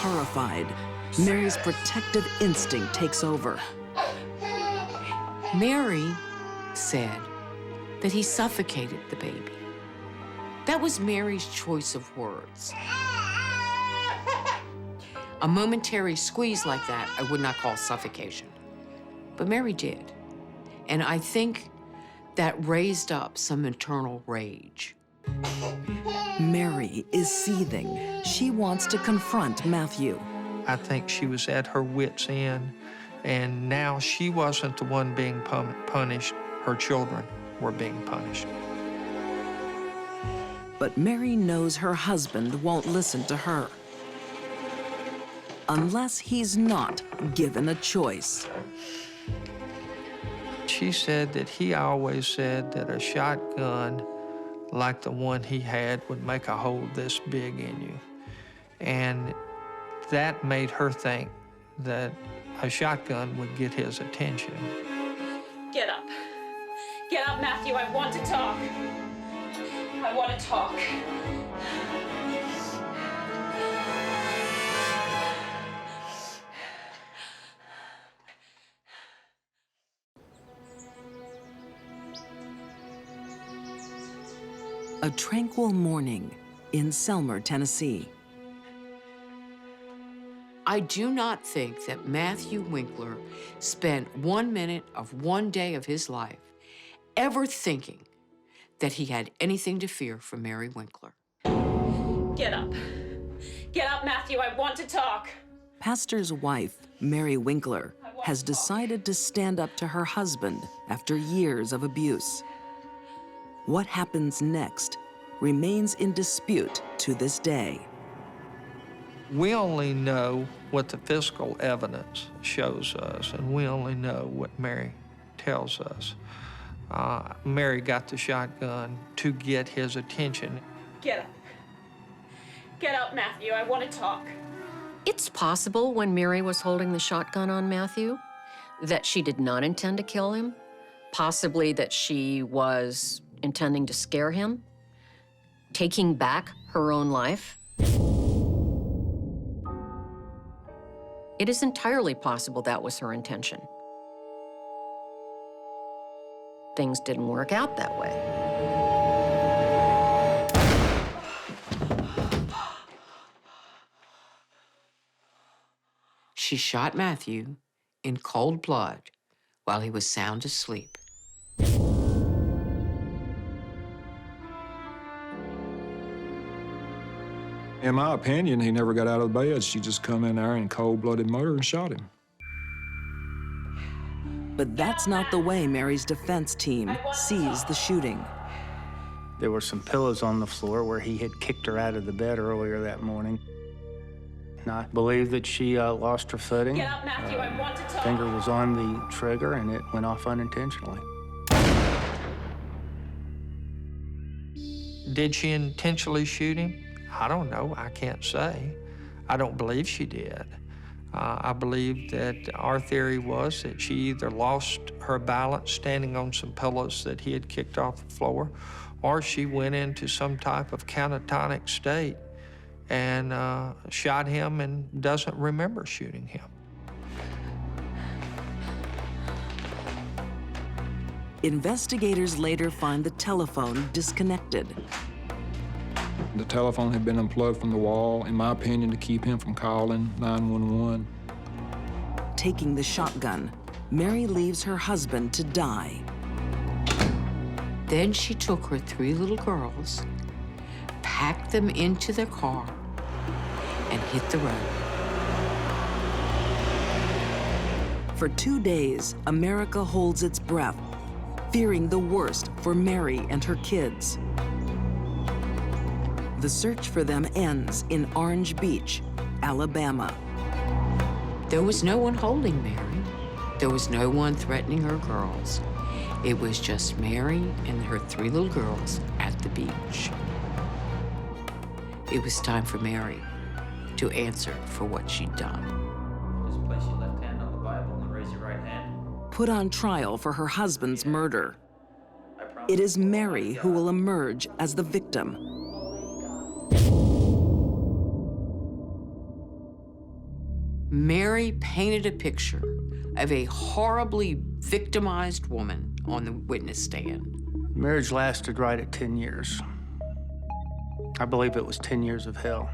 horrified, Mary's protective instinct takes over. Mary said that he suffocated the baby. That was Mary's choice of words. A momentary squeeze like that I would not call suffocation, but Mary did. And I think that raised up some internal rage. Mary is seething. She wants to confront Matthew. I think she was at her wit's end, and now she wasn't the one being punished. Her children were being punished. But Mary knows her husband won't listen to her. Unless he's not given a choice. She said that he always said that a shotgun like the one he had would make a hole this big in you. And that made her think that a shotgun would get his attention. Get up. Get up, Matthew. I want to talk. I want to talk. A tranquil morning in Selmer, Tennessee. I do not think that Matthew Winkler spent 1 minute of one day of his life ever thinking that he had anything to fear from Mary Winkler. Get up. Get up, Matthew. I want to talk. Pastor's wife, Mary Winkler, has decided to stand up to her husband after years of abuse. What happens next remains in dispute to this day. We only know what the physical evidence shows us, and we only know what Mary tells us. Mary got the shotgun to get his attention. Get up. Get up, Matthew. I want to talk. It's possible when Mary was holding the shotgun on Matthew that she did not intend to kill him, possibly that she was intending to scare him, taking back her own life. It is entirely possible that was her intention. Things didn't work out that way. She shot Matthew in cold blood while he was sound asleep. In my opinion, he never got out of the bed. She just come in there in cold-blooded murder and shot him. But that's not the way Mary's defense team sees the shooting. There were some pillows on the floor where he had kicked her out of the bed earlier that morning. And I believe that she lost her footing. Get up, Matthew. I want to talk. Finger was on the trigger and it went off unintentionally. Did she intentionally shoot him? I don't know. I can't say. I don't believe she did. I believe that our theory was that she either lost her balance standing on some pillows that he had kicked off the floor, or she went into some type of catatonic state and shot him and doesn't remember shooting him. Investigators later find the telephone disconnected. The telephone had been unplugged from the wall, in my opinion, to keep him from calling 911. Taking the shotgun, Mary leaves her husband to die. Then she took her 3 little girls, packed them into their car, and hit the road. For 2 days, America holds its breath, fearing the worst for Mary and her kids. The search for them ends in Orange Beach, Alabama. There was no one holding Mary. There was no one threatening her girls. It was just Mary and her 3 little girls at the beach. It was time for Mary to answer for what she'd done. Just place your left hand on the Bible and raise your right hand. Put on trial for her husband's murder. It is Mary who will emerge as the victim. Mary painted a picture of a horribly victimized woman on the witness stand. Marriage lasted right at 10 years. I believe it was 10 years of hell.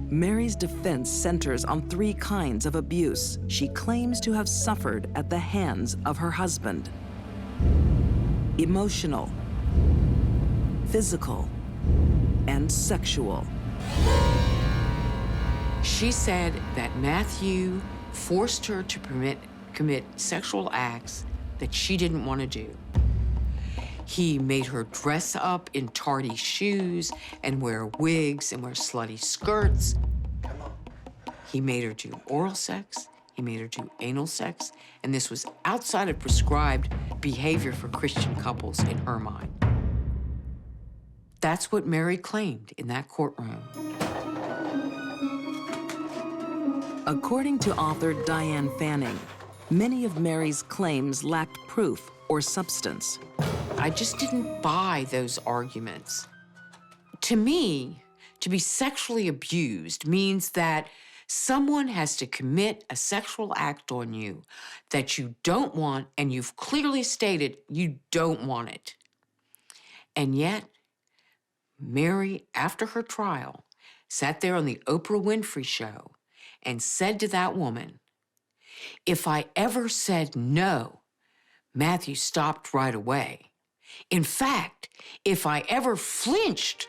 Mary's defense centers on 3 kinds of abuse she claims to have suffered at the hands of her husband: emotional, physical, and sexual. She said that Matthew forced her to commit sexual acts that she didn't want to do. He made her dress up in tardy shoes and wear wigs and wear slutty skirts. He made her do oral sex. He made her do anal sex. And this was outside of prescribed behavior for Christian couples in her mind. That's what Mary claimed in that courtroom. According to author Diane Fanning, many of Mary's claims lacked proof or substance. I just didn't buy those arguments. To me, to be sexually abused means that someone has to commit a sexual act on you that you don't want, and you've clearly stated you don't want it. And yet, Mary, after her trial, sat there on the Oprah Winfrey Show and said to that woman, "If I ever said no, Matthew stopped right away. In fact, if I ever flinched,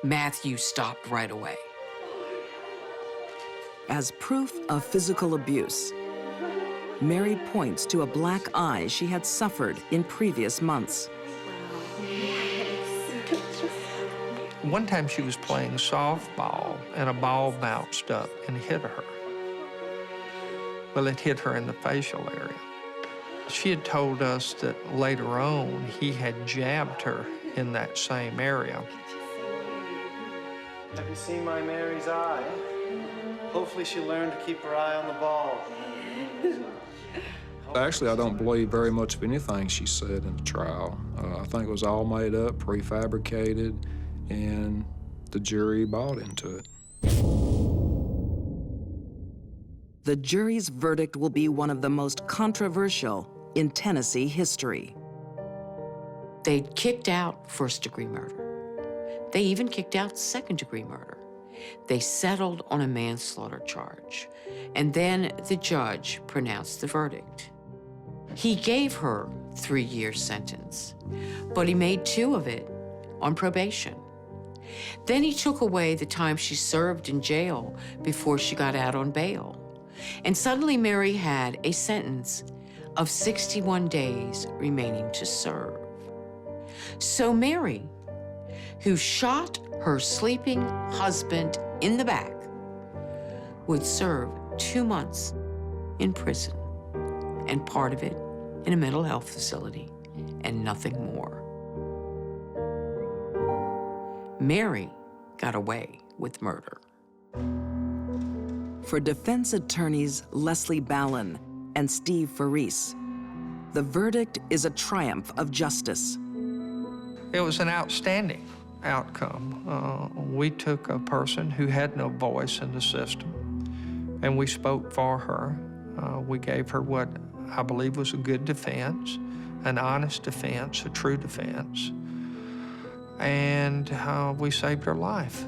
Matthew stopped right away." As proof of physical abuse, Mary points to a black eye she had suffered in previous months. One time she was playing softball and a ball bounced up and hit her. Well, it hit her in the facial area. She had told us that later on he had jabbed her in that same area. Have you seen my Mary's eye? Hopefully she'll learn to keep her eye on the ball. Actually, I don't believe very much of anything she said in the trial. I think it was all made up, prefabricated, and the jury bought into it. The jury's verdict will be one of the most controversial in Tennessee history. They'd kicked out first-degree murder. They even kicked out second-degree murder. They settled on a manslaughter charge, and then the judge pronounced the verdict. He gave her a 3-year sentence, but he made 2 of it on probation. Then he took away the time she served in jail before she got out on bail. And suddenly Mary had a sentence of 61 days remaining to serve. So Mary, who shot her sleeping husband in the back, would serve 2 months in prison, and part of it in a mental health facility, and nothing more. Mary got away with murder. For defense attorneys Leslie Ballin and Steve Faris, the verdict is a triumph of justice. It was an outstanding outcome. We took a person who had no voice in the system, and we spoke for her. We gave her what I believe was a good defense, an honest defense, a true defense, and we saved her life.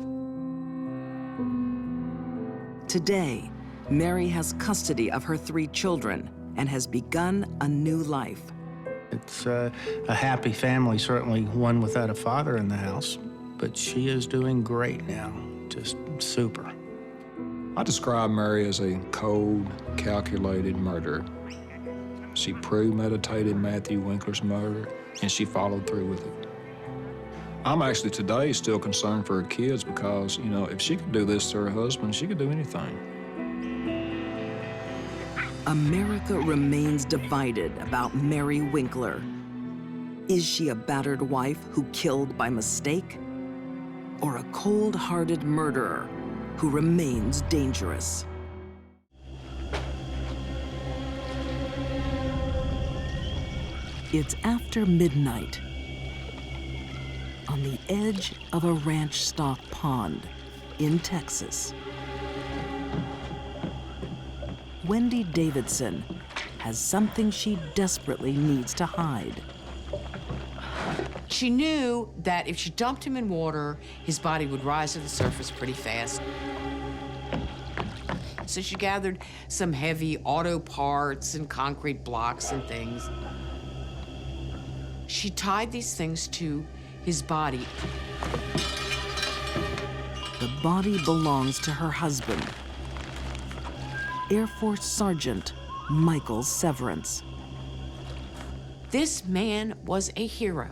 Today, Mary has custody of her 3 children and has begun a new life. It's a happy family, certainly one without a father in the house, but she is doing great now, just super. I describe Mary as a cold, calculated murderer. She premeditated Matthew Winkler's murder, and she followed through with it. I'm actually today still concerned for her kids because, you know, if she could do this to her husband, she could do anything. America remains divided about Mary Winkler. Is she a battered wife who killed by mistake? Or a cold-hearted murderer who remains dangerous? It's after midnight on the edge of a ranch stock pond in Texas. Wendy Davidson has something she desperately needs to hide. She knew that if she dumped him in water, his body would rise to the surface pretty fast. So she gathered some heavy auto parts and concrete blocks and things. She tied these things to his body. The body belongs to her husband, Air Force Sergeant Michael Severance. This man was a hero.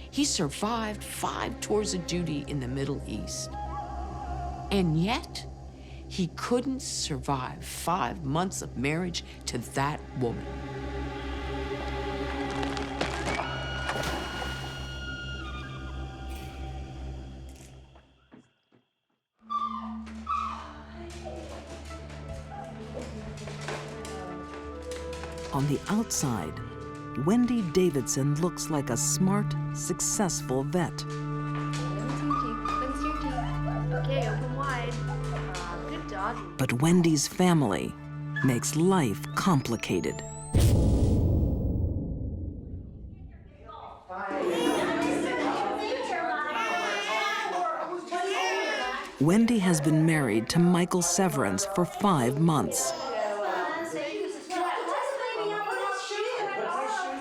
He survived 5 tours of duty in the Middle East. And yet, he couldn't survive 5 months of marriage to that woman. On the outside, Wendy Davidson looks like a smart, successful vet. Cleanse your teeth. Okay, open wide. Good doggy. But Wendy's family makes life complicated. Wendy has been married to Michael Severance for 5 months.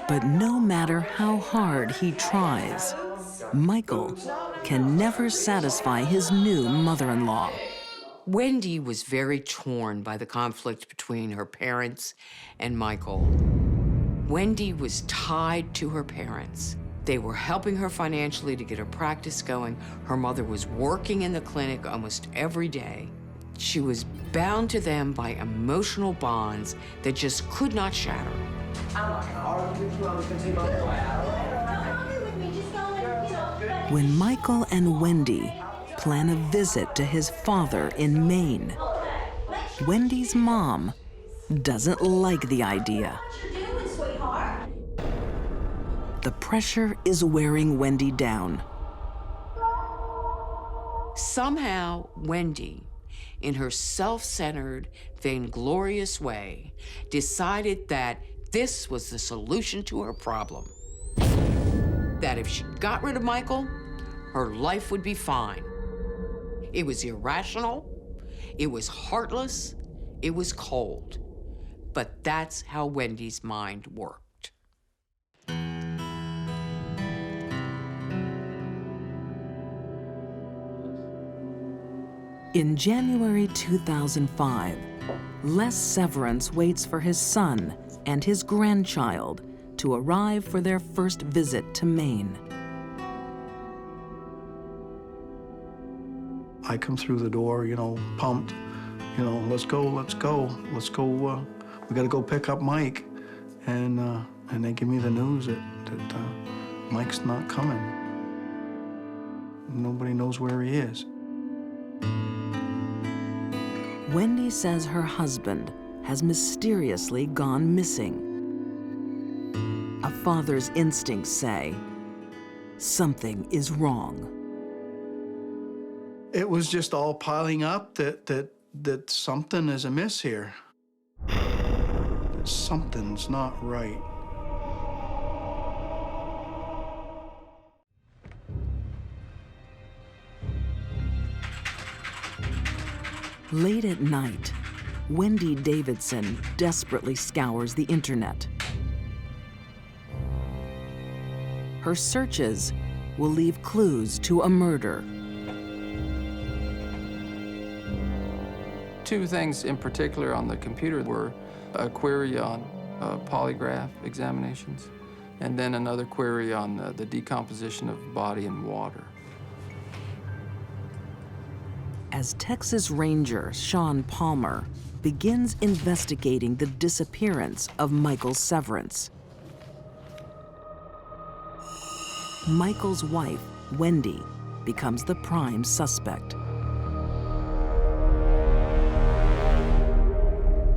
But no matter how hard he tries, Michael can never satisfy his new mother-in-law. Wendy was very torn by the conflict between her parents and Michael. Wendy was tied to her parents. They were helping her financially to get her practice going. Her mother was working in the clinic almost every day. She was bound to them by emotional bonds that just could not shatter. When Michael and Wendy plan a visit to his father in Maine, Wendy's mom doesn't like the idea. The pressure is wearing Wendy down. Somehow, Wendy, in her self-centered, vainglorious way, decided that this was the solution to her problem. That if she got rid of Michael, her life would be fine. It was irrational, it was heartless, it was cold. But that's how Wendy's mind worked. In January 2005, Les Severance waits for his son and his grandchild to arrive for their first visit to Maine. I come through the door, pumped, let's go. We gotta go pick up Mike. And they give me the news that Mike's not coming. Nobody knows where he is. Wendy says her husband has mysteriously gone missing. A father's instincts say something is wrong. It was just all piling up that something is amiss here. That something's not right. Late at night, Wendy Davidson desperately scours the internet. Her searches will leave clues to a murder. 2 things in particular on the computer were a query on polygraph examinations, and then another query on the decomposition of body in water. As Texas Ranger Sean Palmer begins investigating the disappearance of Michael Severance, Michael's wife, Wendy, becomes the prime suspect.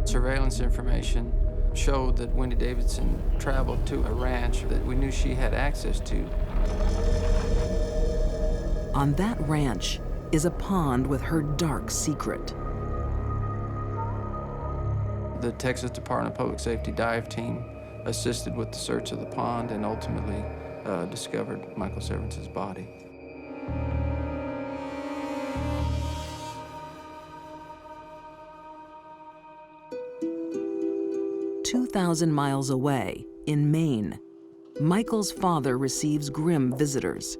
Surveillance information showed that Wendy Davidson traveled to a ranch that we knew she had access to. On that ranch is a pond with her dark secret. The Texas Department of Public Safety dive team assisted with the search of the pond and ultimately discovered Michael Severance's body. "2,000 miles away, in Maine, Michael's father receives grim visitors.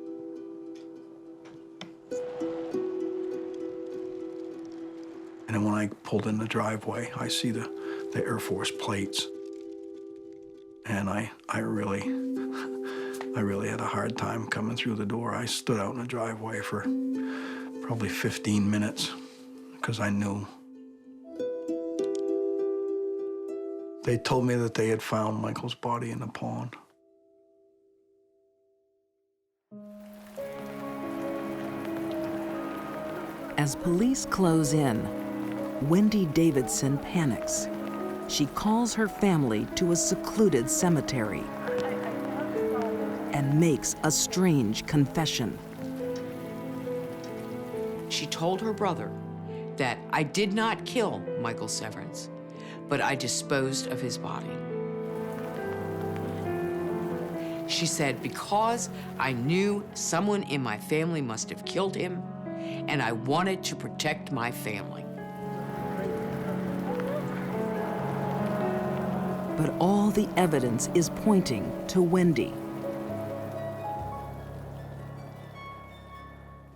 And then when I pulled in the driveway, I see the Air Force plates. And I really had a hard time coming through the door. I stood out in the driveway for probably 15 minutes because I knew. They told me that they had found Michael's body in the pond. As police close in, Wendy Davidson panics. She calls her family to a secluded cemetery and makes a strange confession. She told her brother that I did not kill Michael Severance, but I disposed of his body. She said, because I knew someone in my family must have killed him, and I wanted to protect my family. But all the evidence is pointing to Wendy.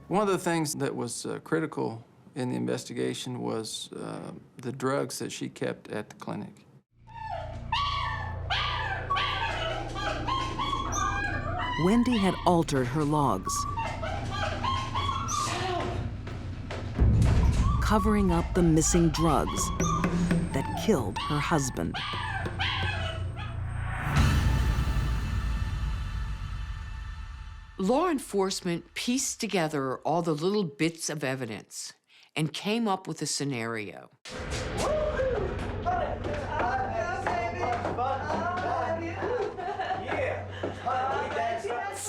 One of the things that was critical in the investigation was the drugs that she kept at the clinic. Wendy had altered her logs, covering up the missing drugs that killed her husband. Law enforcement pieced together all the little bits of evidence and came up with a scenario.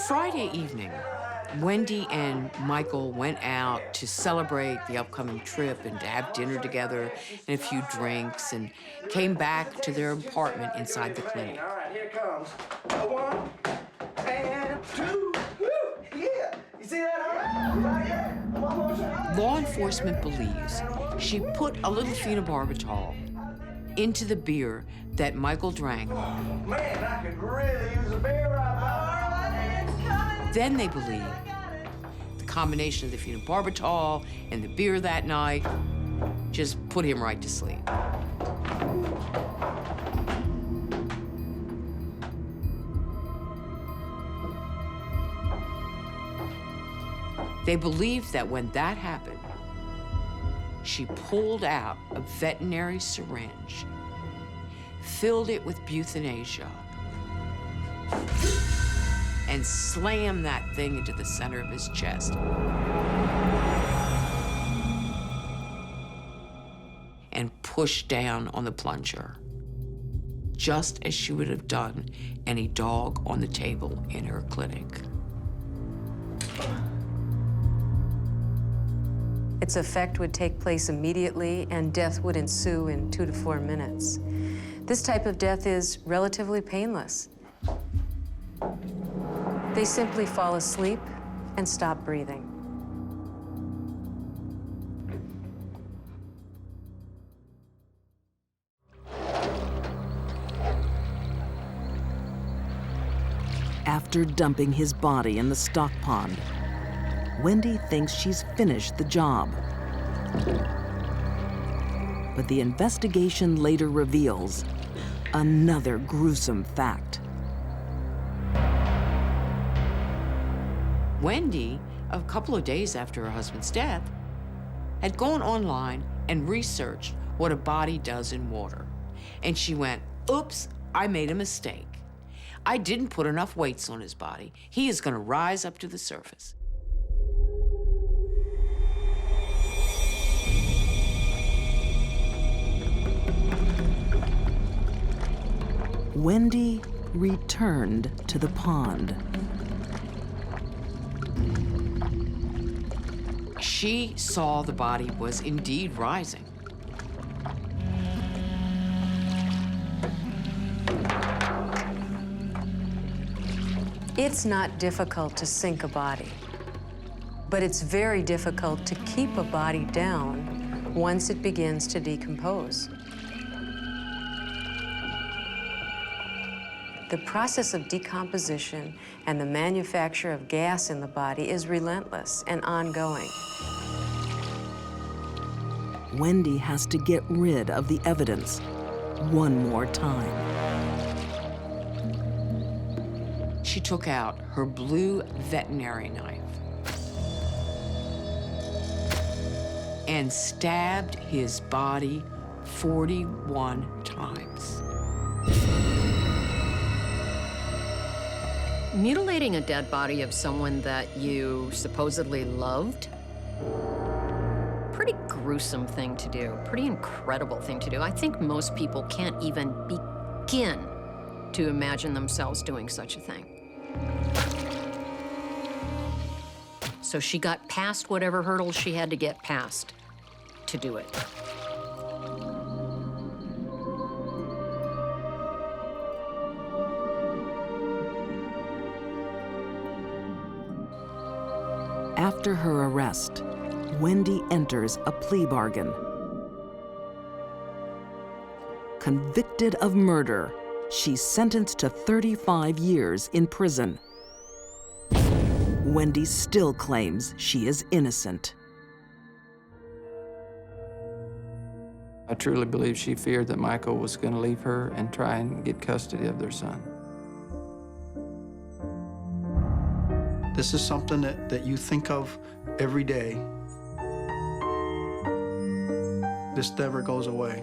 Friday evening, Wendy and Michael went out to celebrate the upcoming trip and to have dinner together and a few drinks, and came back to their apartment inside the clinic. All right, here it comes. 1 and 2. Yeah. You see that? Law enforcement believes she put a little phenobarbital into the beer that Michael drank. Man, I could really use a beer right now. Then they believe the combination of the phenobarbital and the beer that night just put him right to sleep. They believed that when that happened, she pulled out a veterinary syringe, filled it with euthanasia, and slammed that thing into the center of his chest. And pushed down on the plunger, just as she would have done any dog on the table in her clinic. Its effect would take place immediately, and death would ensue in 2 to 4 minutes. This type of death is relatively painless. They simply fall asleep and stop breathing. After dumping his body in the stock pond, Wendy thinks she's finished the job. But the investigation later reveals another gruesome fact. Wendy, a couple of days after her husband's death, had gone online and researched what a body does in water. And she went, oops, I made a mistake. I didn't put enough weights on his body. He is going to rise up to the surface. Wendy returned to the pond. She saw the body was indeed rising. It's not difficult to sink a body, but it's very difficult to keep a body down once it begins to decompose. The process of decomposition and the manufacture of gas in the body is relentless and ongoing. Wendy has to get rid of the evidence one more time. She took out her blue veterinary knife and stabbed his body 41 times. Mutilating a dead body of someone that you supposedly loved, pretty gruesome thing to do, pretty incredible thing to do. I think most people can't even begin to imagine themselves doing such a thing. So she got past whatever hurdles she had to get past to do it. After her arrest, Wendy enters a plea bargain. Convicted of murder, she's sentenced to 35 years in prison. Wendy still claims she is innocent. I truly believe she feared that Michael was going to leave her and try and get custody of their son. This is something that you think of every day. This never goes away.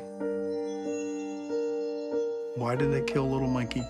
Why did they kill little Mikey?